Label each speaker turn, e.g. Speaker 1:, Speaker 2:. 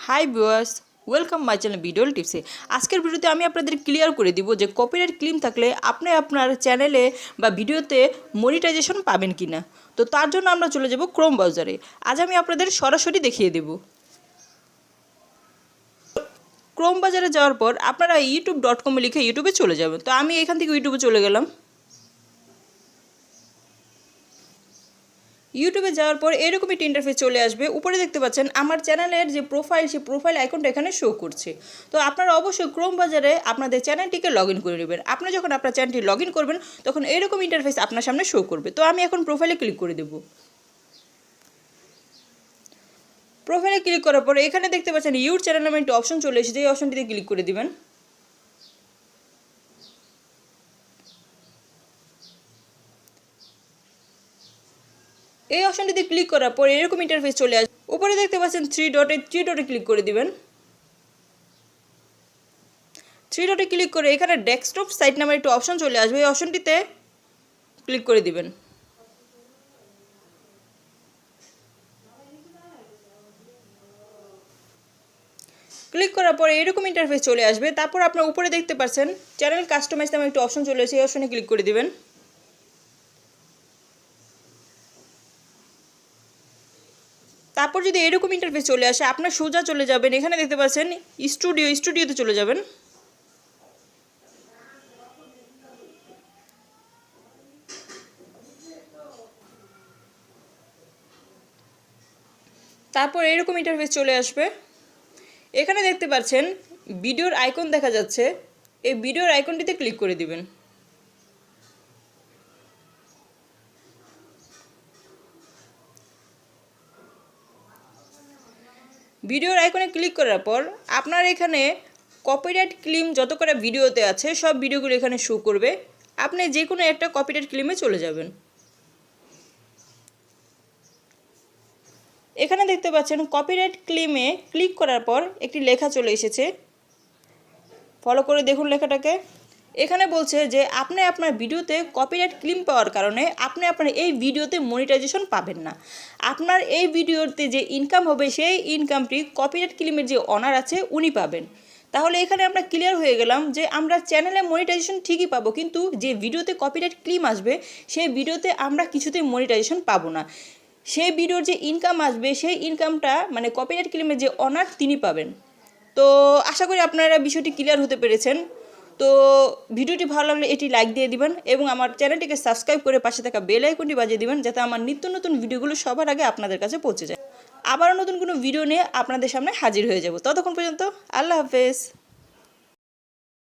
Speaker 1: High viewers, welcome my channel video টিপসে। আজকের ভিডিওতে আমি আপনাদের ক্লিয়ার করে দিব যে কপিরাইট ক্লেম থাকলে আপনি আপনার চ্যানেলে বা ভিডিওতে মনিটাইজেশন পাবেন কি না। তো তার জন্য আমরা চলে যাব ক্রোম ব্রাউজারে। আজ আমি আপনাদের সরাসরি দেখিয়ে দেব। ক্রোম বাজারে যাওয়ার পর আপনারা youtube.com লিখে ইউটিউবে চলে যাবেন। তো আমি এখান থেকে ইউটিউবে চলে গেলাম। ইউটিউবে যাওয়ার পর এরকম একটি ইন্টারফেস চলে আসবে। উপরে দেখতে পাচ্ছেন আমার চ্যানেলের যে প্রোফাইল, সেই প্রোফাইল আইকনটা এখানে শো করছে। তো আপনারা অবশ্যই ক্রোম বাজারে আপনাদের চ্যানেলটিকে লগ ইন করে নেবেন। আপনি যখন আপনার চ্যানেলটি লগ ইন করবেন তখন এরকম ইন্টারফেস আপনার সামনে শো করবে। তো আমি এখন প্রোফাইলে ক্লিক করে দেব। প্রোফাইলে ক্লিক করার পরে এখানে দেখতে পাচ্ছেন ইউর চ্যানেল নামে একটি অপশন চলে এসেছে। এই অপশনটিতে ক্লিক করে দিবেন। এই অপশনটিতে ক্লিক করার পর এরকম ইন্টারফেস চলে আসবে। উপরে দেখতে পাচ্ছেন থ্রি ডটে ক্লিক করে দিবেন। থ্রি ডটে ক্লিক করে এখানে ডেস্কটপ সাইট নামের একটি অপশন চলে আসবে। এই অপশনটিতে ক্লিক করে দিবেন। ক্লিক করার পরে এরকম ইন্টারফেস চলে আসবে। তারপর আপনার উপরে দেখতে পাচ্ছেন চ্যানেল কাস্টমাইজ নামে একটি অপশন চলে এসেছে। এই অপশনে ক্লিক করে দিবেন। তারপর যদি এরকম ইন্টারফেস চলে আসে আপনার সোজা চলে যাবেন। এখানে দেখতে পাচ্ছেন স্টুডিওতে চলে যাবেন। তারপর এরকম ইন্টারফেস চলে আসবে। এখানে দেখতে পাচ্ছেন ভিডিওর আইকন দেখা যাচ্ছে। এই ভিডিওর আইকনটিতে ক্লিক করে দিবেন। ভিডিওর আইকনে ক্লিক করার পর আপনার এখানে কপিরাইট ক্লেম যত করে ভিডিওতে আছে সব ভিডিওগুলো এখানে শো করবে। আপনি যে কোনো একটা কপিরাইট ক্লেমে চলে যাবেন। এখানে দেখতে পাচ্ছেন কপিরাইট ক্লেমে ক্লিক করার পর একটি লেখা চলে এসেছে। ফলো করে দেখুন লেখাটাকে। এখানে বলছে যে আপনি আপনার ভিডিওতে কপিরাইট ক্লেম পাওয়ার কারণে আপনি আপনার এই ভিডিওতে মনিটাইজেশন পাবেন না। আপনার এই ভিডিওতে যে ইনকাম হবে সেই ইনকামটি কপিরাইট ক্লেমের যে অনার আছে উনি পাবেন। তাহলে এখানে আমরা ক্লিয়ার হয়ে গেলাম যে আমরা চ্যানেলে মনিটাইজেশন ঠিকই পাবো, কিন্তু যে ভিডিওতে কপিরাইট ক্লেম আসবে সেই ভিডিওতে আমরা কিছুতেই মনিটাইজেশন পাবো না। সেই ভিডিওর যে ইনকাম আসবে সেই ইনকামটা মানে কপিরাইট ক্লেমের যে অনার তিনি পাবেন। তো আশা করি আপনারা বিষয়টি ক্লিয়ার হতে পেরেছেন। তো ভিডিওটি ভালো লাগলে এটি লাইক দিয়ে দিবেন এবং আমার চ্যানেলটিকে সাবস্ক্রাইব করে পাশে থাকা বেল আইকনটি বাজিয়ে দিবেন, যাতে আমার নিত্য নতুন ভিডিওগুলো সবার আগে আপনাদের কাছে পৌঁছে যায়। আবারও নতুন কোনো ভিডিও নিয়ে আপনাদের সামনে হাজির হয়ে যাব। ততক্ষণ পর্যন্ত আল্লাহ হাফেজ।